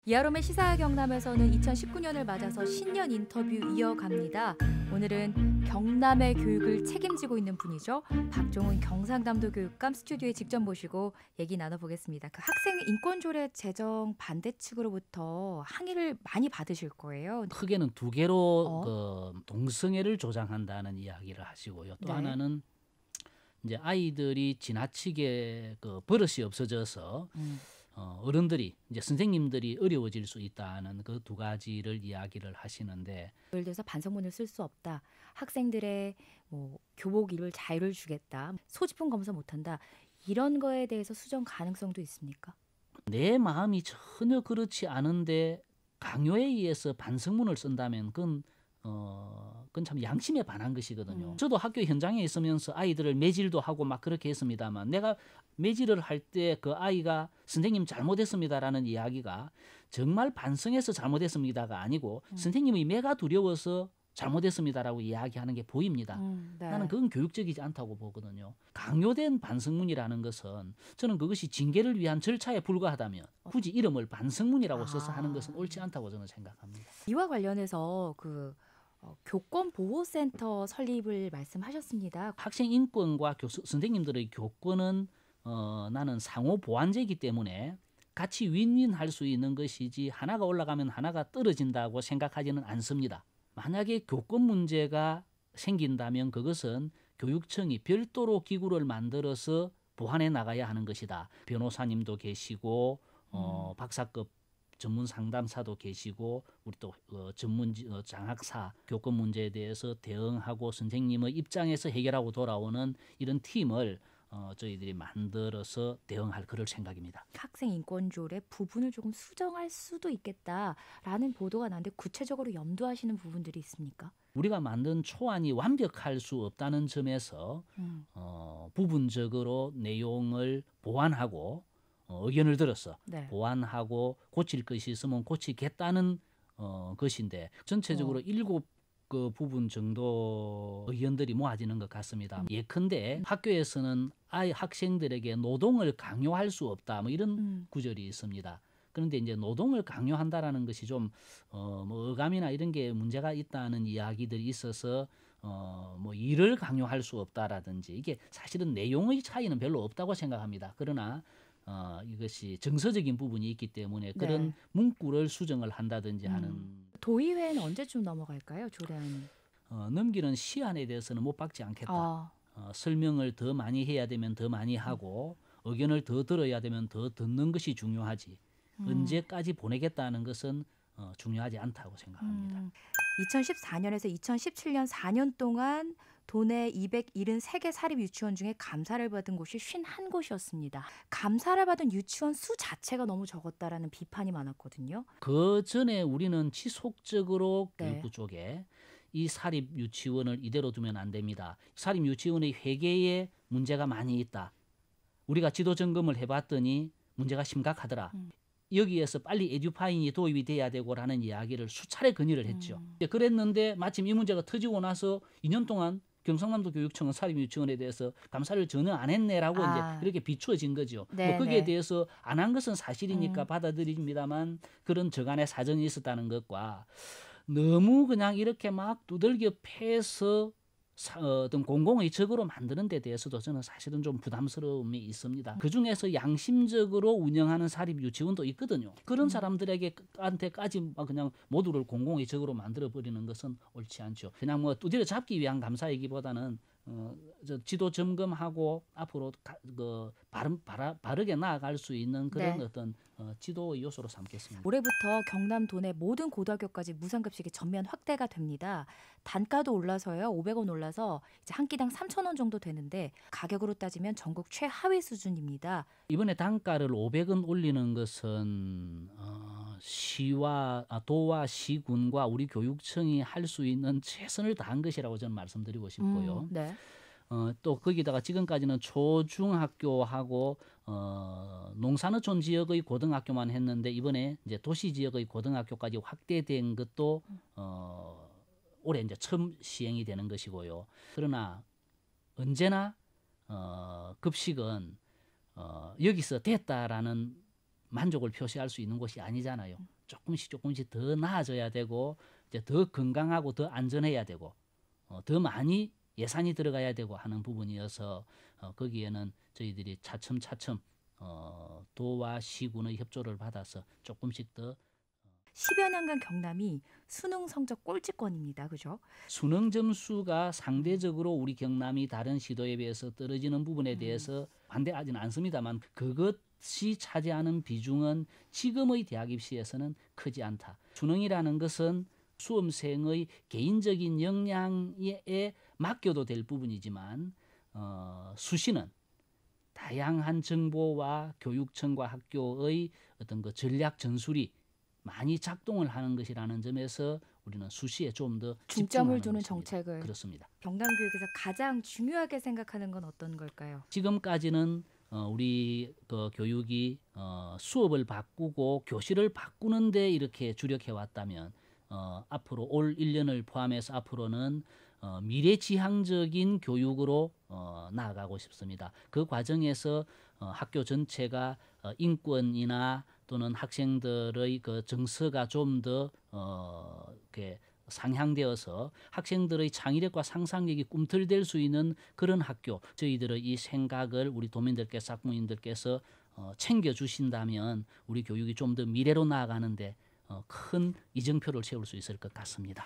이하롬의 시사경남에서는 2019년을 맞아서 신년 인터뷰 이어갑니다. 오늘은 경남의 교육을 책임지고 있는 분이죠. 박종훈 경상남도 교육감 스튜디오에 직접 모시고 얘기 나눠보겠습니다. 그 학생 인권조례 제정 반대 측으로부터 항의를 많이 받으실 거예요. 크게는 두 개로 동성애를 조장한다는 이야기를 하시고요. 또 네. 하나는 이제 아이들이 지나치게 버릇이 없어져서 어른들이 이제 선생님들이 어려워질 수 있다는 그 두 가지를 이야기를 하시는데, 예를 들어서 반성문을 쓸 수 없다. 학생들의 교복 입을 자유를 주겠다. 소지품 검사 못한다. 이런 거에 대해서 수정 가능성도 있습니까? 내 마음이 전혀 그렇지 않은데 강요에 의해서 반성문을 쓴다면 그건 참 양심에 반한 것이거든요. 저도 학교 현장에 있으면서 아이들을 매질도 하고 막 그렇게 했습니다만, 내가 매질을 할 때 그 아이가 선생님 잘못했습니다라는 이야기가 정말 반성해서 잘못했습니다가 아니고 선생님의 매가 두려워서 잘못했습니다라고 이야기하는 게 보입니다. 네. 나는 그건 교육적이지 않다고 보거든요. 강요된 반성문이라는 것은 저는 그것이 징계를 위한 절차에 불과하다면 굳이 이름을 반성문이라고 써서 하는 것은 옳지 않다고 저는 생각합니다. 이와 관련해서 교권보호센터 설립을 말씀하셨습니다. 학생 인권과 선생님들의 교권은 나는 상호 보완제이기 때문에 같이 윈윈할 수 있는 것이지 하나가 올라가면 하나가 떨어진다고 생각하지는 않습니다. 만약에 교권 문제가 생긴다면 그것은 교육청이 별도로 기구를 만들어서 보완해 나가야 하는 것이다. 변호사님도 계시고 박사급 전문 상담사도 계시고 우리 또 전문 장학사 교권 문제에 대해서 대응하고 선생님의 입장에서 해결하고 돌아오는 이런 팀을 저희들이 만들어서 대응할 그럴 생각입니다. 학생 인권조례 부분을 조금 수정할 수도 있겠다라는 보도가 나는데 구체적으로 염두하시는 부분들이 있습니까? 우리가 만든 초안이 완벽할 수 없다는 점에서 부분적으로 내용을 보완하고 의견을 들어서 보완하고 고칠 것이 있으면 고치겠다는 것인데, 전체적으로 7그 부분 정도 의견들이 모아지는 것 같습니다. 예컨대 학교에서는 학생들에게 노동을 강요할 수 없다, 이런 구절이 있습니다. 그런데 이제 노동을 강요한다라는 것이 좀 어감이나 이런 게 문제가 있다는 이야기들이 있어서 일을 강요할 수 없다라든지, 이게 사실은 내용의 차이는 별로 없다고 생각합니다. 그러나 이것이 정서적인 부분이 있기 때문에 그런 문구를 수정을 한다든지 하는. 도의회는 언제쯤 넘어갈까요, 조례안이? 넘기는 시한에 대해서는 못 박지 않겠다. 설명을 더 많이 해야 되면 더 많이 하고 의견을 더 들어야 되면 더 듣는 것이 중요하지. 언제까지 보내겠다는 것은 중요하지 않다고 생각합니다. 2014년에서 2017년 4년 동안 도내 273개 사립 유치원 중에 감사를 받은 곳이 51곳이었습니다. 감사를 받은 유치원 수 자체가 너무 적었다라는 비판이 많았거든요. 그 전에 우리는 지속적으로 교육부 쪽에 이 사립 유치원을 이대로 두면 안 됩니다. 사립 유치원의 회계에 문제가 많이 있다. 우리가 지도 점검을 해봤더니 문제가 심각하더라. 여기에서 빨리 에듀파인이 도입이 돼야 되고라는 이야기를 수차례 건의를 했죠. 그랬는데 마침 이 문제가 터지고 나서 2년 동안 경상남도 교육청은 사립유치원에 대해서 감사를 전혀 안 했네라고 이제 이렇게 비추어진 거죠. 거기에 대해서 안 한 것은 사실이니까 받아들입니다만, 그런 저간의 사정이 있었다는 것과 너무 그냥 이렇게 막 두들겨 패서 어떤 공공의적으로 만드는 데 대해서도 저는 사실은 좀 부담스러움이 있습니다. 그중에서 양심적으로 운영하는 사립 유치원도 있거든요. 그런 사람들에게한테까지 그냥 모두를 공공의적으로 만들어버리는 것은 옳지 않죠. 그냥 두드려 잡기 위한 감사이기보다는 지도 점검하고 앞으로 바르게 나아갈 수 있는 그런 어떤 지도의 요소로 삼겠습니다. 올해부터 경남 도내 모든 고등학교까지 무상급식이 전면 확대가 됩니다. 단가도 올라서요. 500원 올라서 이제 한 끼당 3,000원 정도 되는데 가격으로 따지면 전국 최하위 수준입니다. 이번에 단가를 500원 올리는 것은 도와 시군과 우리 교육청이 할 수 있는 최선을 다한 것이라고 저는 말씀드리고 싶고요. 또 거기다가 지금까지는 초중학교하고 농산어촌 지역의 고등학교만 했는데, 이번에 이제 도시 지역의 고등학교까지 확대된 것도 올해 이제 처음 시행이 되는 것이고요. 그러나 언제나 급식은 여기서 됐다라는 만족을 표시할 수 있는 곳이 아니잖아요. 조금씩 더 나아져야 되고 이제 더 건강하고 더 안전해야 되고 더 많이 예산이 들어가야 되고 하는 부분이어서 거기에는 저희들이 차츰 도와 시군의 협조를 받아서 조금씩 더 10여 년간 경남이 수능 성적 꼴찌권입니다. 그죠? 수능 점수가 상대적으로 우리 경남이 다른 시도에 비해서 떨어지는 부분에 대해서 반대하지는 않습니다만 그것이 차지하는 비중은 지금의 대학 입시에서는 크지 않다. 수능이라는 것은 수험생의 개인적인 역량에 맡겨도 될 부분이지만 수시는 다양한 정보와 교육청과 학교의 어떤 그 전략 전술이 많이 작동을 하는 것이라는 점에서 우리는 수시에 좀 더 중점을 두는 정책을 그렇습니다. 경남교육에서 가장 중요하게 생각하는 건 어떤 걸까요? 지금까지는 우리 그 교육이 수업을 바꾸고 교실을 바꾸는데 이렇게 주력해 왔다면 앞으로 올 1년을 포함해서 앞으로는 미래지향적인 교육으로 나아가고 싶습니다. 그 과정에서 학교 전체가 인권이나 또는 학생들의 그 정서가 좀 더 이렇게 상향되어서 학생들의 창의력과 상상력이 꿈틀댈 수 있는 그런 학교, 저희들의 이 생각을 우리 도민들께서 학부모님들께서 챙겨주신다면 우리 교육이 좀 더 미래로 나아가는데 큰 이정표를 세울 수 있을 것 같습니다.